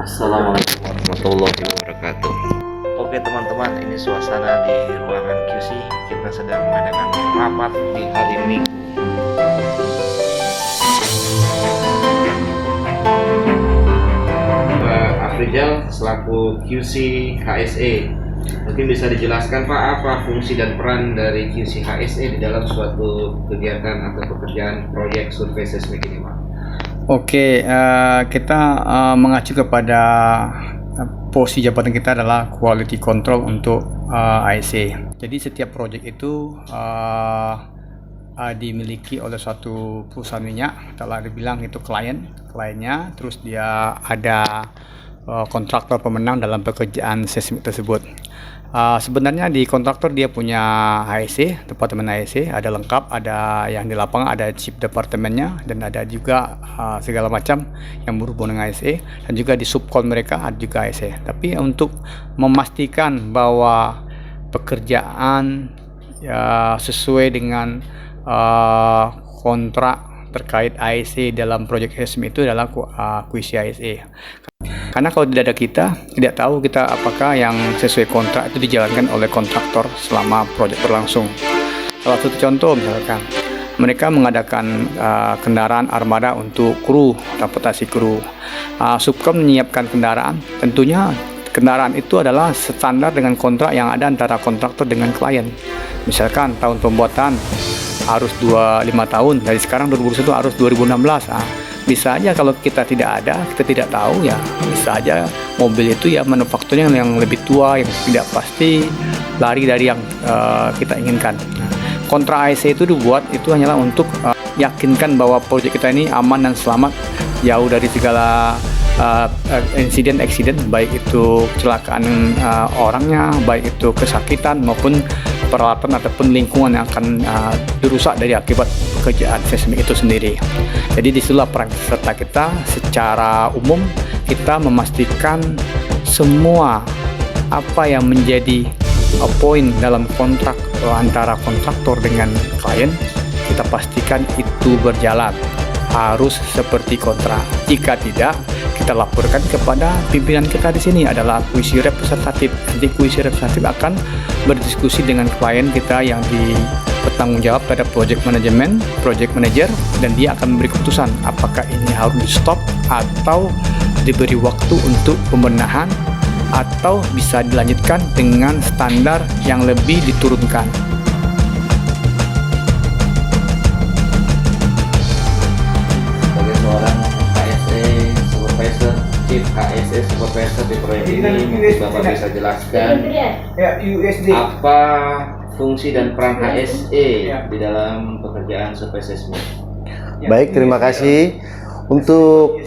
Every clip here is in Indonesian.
Assalamualaikum warahmatullahi wabarakatuh. Oke teman-teman, ini suasana di ruangan QC. Kita sedang mengadakan rapat di hari Minggu. Pak Afrizal selaku QC HSE, mungkin bisa dijelaskan Pak apa fungsi dan peran dari QC HSE di dalam suatu kegiatan atau pekerjaan proyek survei seismik ini Pak? Oke, kita mengacu kepada posisi jabatan kita adalah quality control untuk ISA. Jadi setiap proyek itu dimiliki oleh suatu perusahaan minyak, telah dibilang itu kliennya, terus dia ada kontraktor pemenang dalam pekerjaan seismik tersebut. Sebenarnya di kontraktor dia punya HSE, departemen HSE, ada lengkap, ada yang di lapangan, ada chief departemennya, dan ada juga segala macam yang berhubungan dengan HSE, dan juga di subkon mereka ada juga HSE. Tapi untuk memastikan bahwa pekerjaan sesuai dengan kontrak terkait HSE dalam proyek seismik itu adalah QC HSE. Karena kalau tidak ada kita, tidak tahu kita apakah yang sesuai kontrak itu dijalankan oleh kontraktor selama proyek berlangsung. Salah satu contoh misalkan, mereka mengadakan kendaraan armada untuk kru, transportasi kru. Subkom menyiapkan kendaraan, tentunya kendaraan itu adalah standar dengan kontrak yang ada antara kontraktor dengan klien. Misalkan tahun pembuatan harus 25 tahun, dari sekarang 2021 harus 2016. Bisa aja kalau kita tidak ada, kita tidak tahu ya, bisa aja mobil itu ya manufakturnya yang lebih tua, yang tidak pasti lari dari yang kita inginkan. Kontrak IC itu dibuat itu hanyalah untuk yakinkan bahwa proyek kita ini aman dan selamat, jauh dari segala insiden, baik itu kecelakaan orangnya, baik itu kesakitan maupun peralatan ataupun lingkungan yang akan dirusak dari akibat pekerjaan seismik itu sendiri. Jadi disitulah peran serta kita secara umum, kita memastikan semua apa yang menjadi poin dalam kontrak antara kontraktor dengan klien, kita pastikan itu berjalan harus seperti kontrak. Jika tidak, kita laporkan kepada pimpinan kita di sini adalah QC representatif. Nanti QC representatif akan berdiskusi dengan klien kita yang bertanggung jawab pada project management, project manager, dan dia akan memberi keputusan apakah ini harus di stop atau diberi waktu untuk pembenahan atau bisa dilanjutkan dengan standar yang lebih diturunkan. Chief HSE Supervisor di proyek ini, mungkin Bapak bisa jelaskan apa fungsi dan peran HSE di dalam pekerjaan survei seismik. Baik, terima kasih. Untuk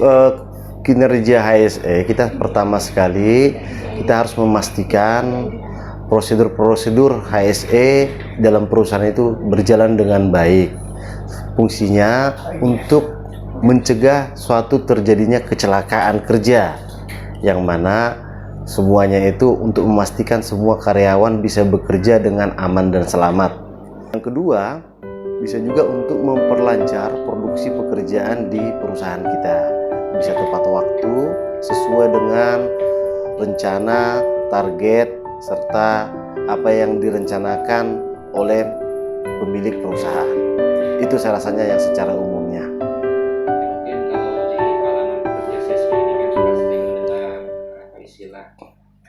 kinerja HSE, kita pertama sekali kita harus memastikan prosedur-prosedur HSE dalam perusahaan itu berjalan dengan baik. Fungsinya untuk mencegah suatu terjadinya kecelakaan kerja, yang mana semuanya itu untuk memastikan semua karyawan bisa bekerja dengan aman dan selamat. Yang kedua, bisa juga untuk memperlancar produksi pekerjaan di perusahaan kita, bisa tepat waktu sesuai dengan rencana, target, serta apa yang direncanakan oleh pemilik perusahaan. Itu saya rasanya yang secara umumnya.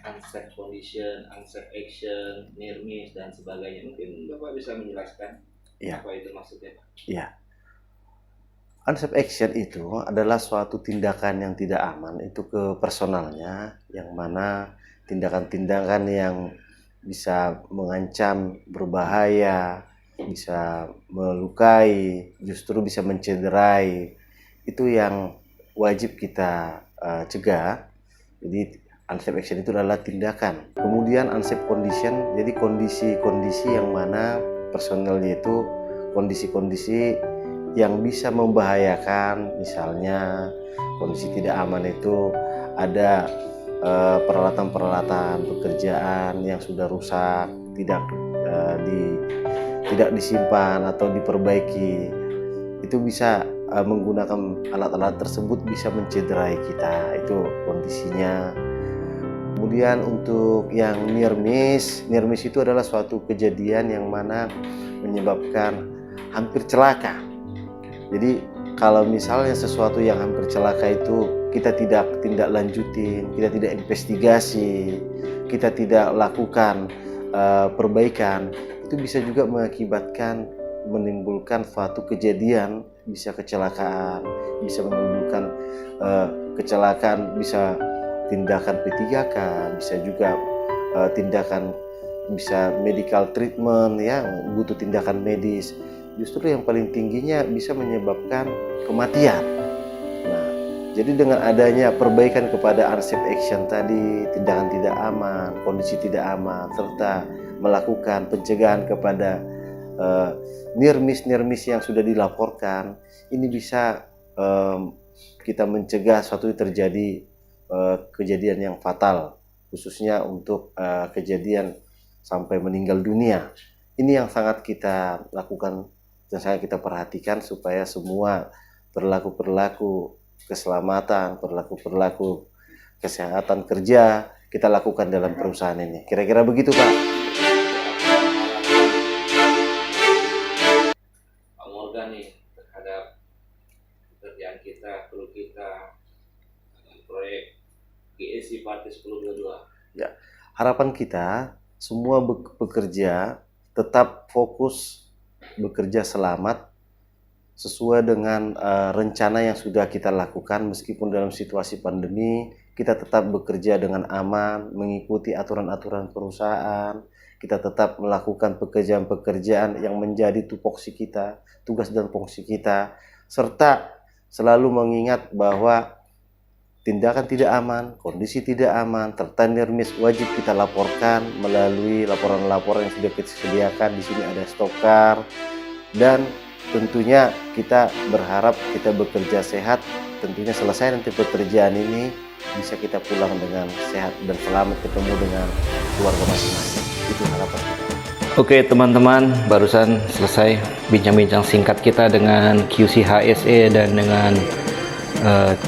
Unsafe condition, unsafe action, near miss, dan sebagainya. Mungkin Bapak bisa menjelaskan apa itu maksudnya Pak? Iya. Unsafe action itu adalah suatu tindakan yang tidak aman itu ke personalnya, yang mana tindakan-tindakan yang bisa mengancam, berbahaya, bisa melukai, justru bisa mencederai, itu yang wajib kita cegah. Jadi unsafe action itu adalah tindakan. Kemudian unsafe condition, jadi kondisi-kondisi yang mana personelnya itu kondisi-kondisi yang bisa membahayakan, misalnya kondisi tidak aman itu ada peralatan-peralatan pekerjaan yang sudah rusak, tidak disimpan atau diperbaiki. Itu bisa menggunakan alat-alat tersebut bisa mencederai kita, itu kondisinya. Kemudian untuk yang near miss itu adalah suatu kejadian yang mana menyebabkan hampir celaka. Jadi kalau misalnya sesuatu yang hampir celaka itu kita tidak tindak lanjutin, kita tidak investigasi, kita tidak lakukan perbaikan, itu bisa juga menimbulkan suatu kejadian, bisa kecelakaan, bisa menimbulkan kecelakaan, bisa tindakan P3K, bisa juga tindakan, bisa medical treatment, ya, butuh tindakan medis. Justru yang paling tingginya bisa menyebabkan kematian. Nah, jadi dengan adanya perbaikan kepada unsafe action tadi, tindakan tidak aman, kondisi tidak aman, serta melakukan pencegahan kepada near miss yang sudah dilaporkan, ini bisa kita mencegah suatu terjadi kejadian yang fatal, khususnya untuk kejadian sampai meninggal dunia. Ini yang sangat kita lakukan dan sangat kita perhatikan supaya semua perilaku keselamatan, perilaku kesehatan kerja kita lakukan dalam perusahaan ini. Kira-kira begitu, Pak. Pak Morgan nih terhadap pekerjaan kita, kru kita, proyek GSI Parti 1022. Ya, harapan kita semua bekerja tetap fokus, bekerja selamat sesuai dengan rencana yang sudah kita lakukan. Meskipun dalam situasi pandemi, kita tetap bekerja dengan aman, mengikuti aturan-aturan perusahaan. Kita tetap melakukan pekerjaan-pekerjaan yang menjadi tupoksi kita, tugas dan fungsi kita, serta selalu mengingat bahwa tindakan tidak aman, kondisi tidak aman, serta near miss wajib kita laporkan melalui laporan-laporan yang sudah kita sediakan. Di sini ada stokar, dan tentunya kita berharap kita bekerja sehat. Tentunya selesai nanti pekerjaan ini bisa kita pulang dengan sehat dan selamat, ketemu dengan keluarga masing-masing. Itu harapan kita. Oke teman-teman, barusan selesai bincang-bincang singkat kita dengan QC HSE dan dengan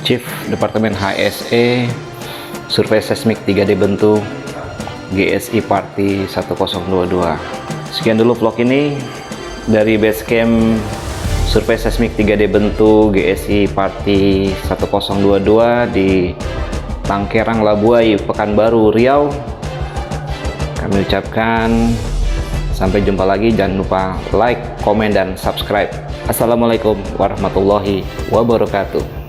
Chief Departemen HSE Survei Seismik 3D Bentu GSI Parti 1022. Sekian dulu vlog ini dari Basecamp Survei Seismik 3D Bentu GSI Parti 1022 di Tangkerang Labuai, Pekanbaru, Riau. Kami ucapkan sampai jumpa lagi. Jangan lupa like, komen, dan subscribe. Assalamualaikum warahmatullahi wabarakatuh.